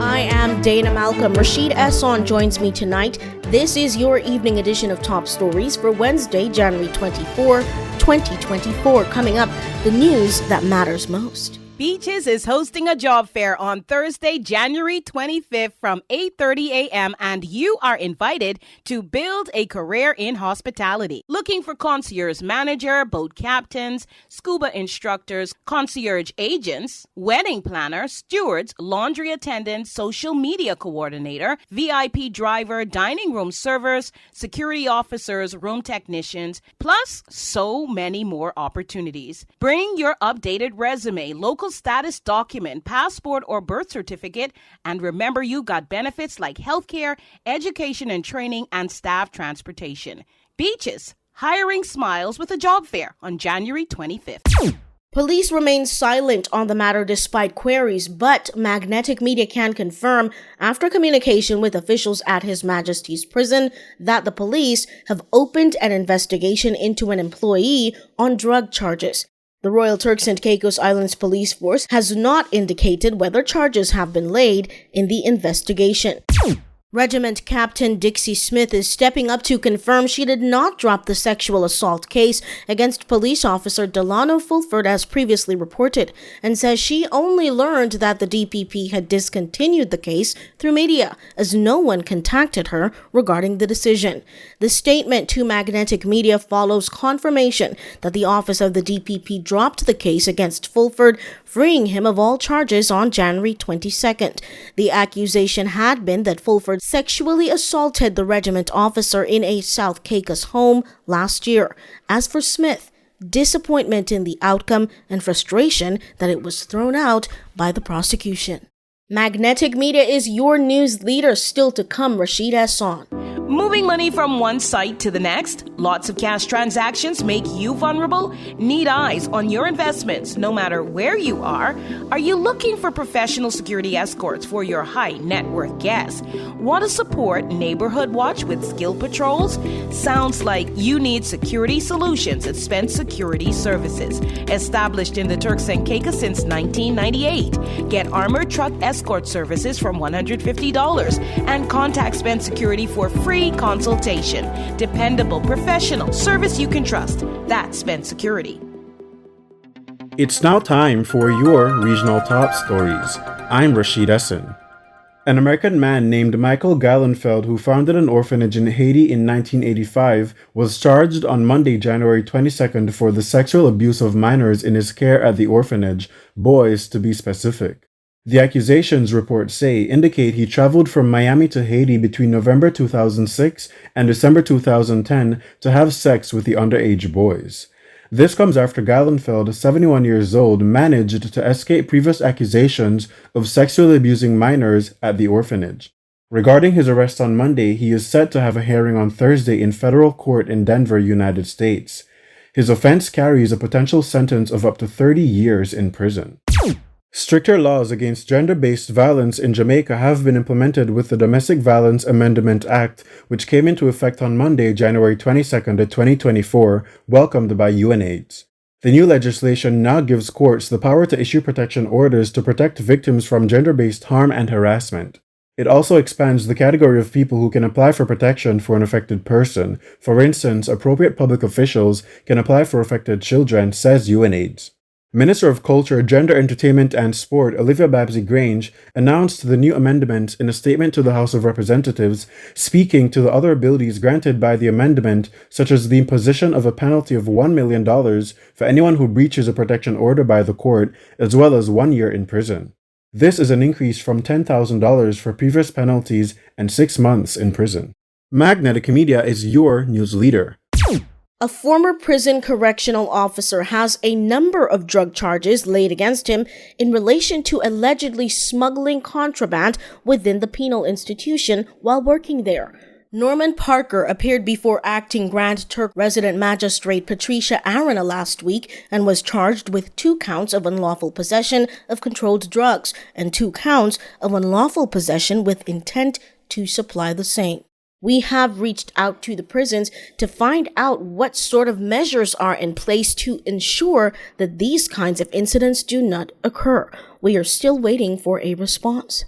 I am Dana Malcolm. Rashid Esson joins me tonight. This is your evening edition of Top Stories for Wednesday, January 24, 2024. Coming up, the news that matters most. Beaches is hosting a job fair on Thursday, January 25th from 8:30 a.m. and you are invited to build a career in hospitality. Looking for concierge manager, boat captains, scuba instructors, concierge agents, wedding planners, stewards, laundry attendants, social media coordinator, VIP driver, dining room servers, security officers, room technicians, plus so many more opportunities. Bring your updated resume, local status document, passport or birth certificate, and remember you got benefits like healthcare, education and training, and staff transportation. Beaches, hiring smiles with a job fair on January 25th. Police remain silent on the matter despite queries, but Magnetic Media can confirm, after communication with officials at His Majesty's prison, that the police have opened an investigation into an employee on drug charges. The Royal Turks and Caicos Islands Police Force has not indicated whether charges have been laid in the investigation. Regiment Captain Dixie Smith is stepping up to confirm she did not drop the sexual assault case against police officer Delano Fulford as previously reported, and says she only learned that the DPP had discontinued the case through media, as no one contacted her regarding the decision. The statement to Magnetic Media follows confirmation that the office of the DPP dropped the case against Fulford, freeing him of all charges on January 22nd. The accusation had been that Fulford sexually assaulted the regiment officer in a South Caicos home last year. As for Smith, disappointment in the outcome and frustration that it was thrown out by the prosecution. Magnetic Media is your news leader. Still to come, Rashid Esson. Moving money from one site to the next? Lots of cash transactions make you vulnerable? Need eyes on your investments no matter where you are? Are you looking for professional security escorts for your high net worth guests? Want to support Neighborhood Watch with skill patrols? Sounds like you need security solutions at Spence Security Services. Established in the Turks and Caicos since 1998. Get armored truck escort services from $150 and contact Spence Security for free consultation. Dependable, professional service you can trust. That's Spence Security. It's now time for your regional top stories. I'm Rashid Esson. An American man named Michael Gallenfeld, who founded an orphanage in Haiti in 1985, was charged on Monday, January 22nd for the sexual abuse of minors in his care at the orphanage, boys to be specific. The accusations, reports say, indicate he traveled from Miami to Haiti between November 2006 and December 2010 to have sex with the underage boys. This comes after Gallenfeld, 71 years old, managed to escape previous accusations of sexually abusing minors at the orphanage. Regarding his arrest on Monday, he is set to have a hearing on Thursday in federal court in Denver, United States. His offense carries a potential sentence of up to 30 years in prison. Stricter laws against gender-based violence in Jamaica have been implemented with the Domestic Violence Amendment Act, which came into effect on Monday, January 22nd, 2024, welcomed by UNAIDS. The new legislation now gives courts the power to issue protection orders to protect victims from gender-based harm and harassment. It also expands the category of people who can apply for protection for an affected person. For instance, appropriate public officials can apply for affected children, says UNAIDS. Minister of Culture, Gender, Entertainment and Sport, Olivia Babsy-Grange, announced the new amendment in a statement to the House of Representatives, speaking to the other abilities granted by the amendment, such as the imposition of a penalty of $1 million for anyone who breaches a protection order by the court, as well as 1 year in prison. This is an increase from $10,000 for previous penalties and 6 months in prison. Magnetic Media is your news leader. A former prison correctional officer has a number of drug charges laid against him in relation to allegedly smuggling contraband within the penal institution while working there. Norman Parker appeared before acting Grand Turk resident magistrate Patricia Arana last week and was charged with 2 counts of unlawful possession of controlled drugs and 2 counts of unlawful possession with intent to supply the same. We have reached out to the prisons to find out what sort of measures are in place to ensure that these kinds of incidents do not occur. We are still waiting for a response.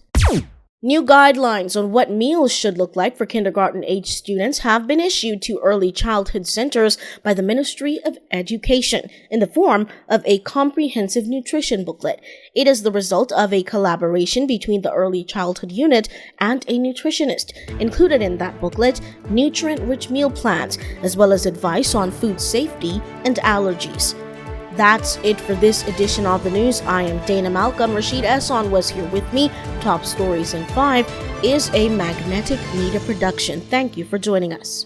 New guidelines on what meals should look like for kindergarten-age students have been issued to early childhood centers by the Ministry of Education in the form of a comprehensive nutrition booklet. It is the result of a collaboration between the early childhood unit and a nutritionist. Included in that booklet, nutrient-rich meal plans, as well as advice on food safety and allergies. That's it for this edition of the news. I am Dana Malcolm. Rashid Esson was here with me. Top Stories in 5 is a Magnetic Media production. Thank you for joining us.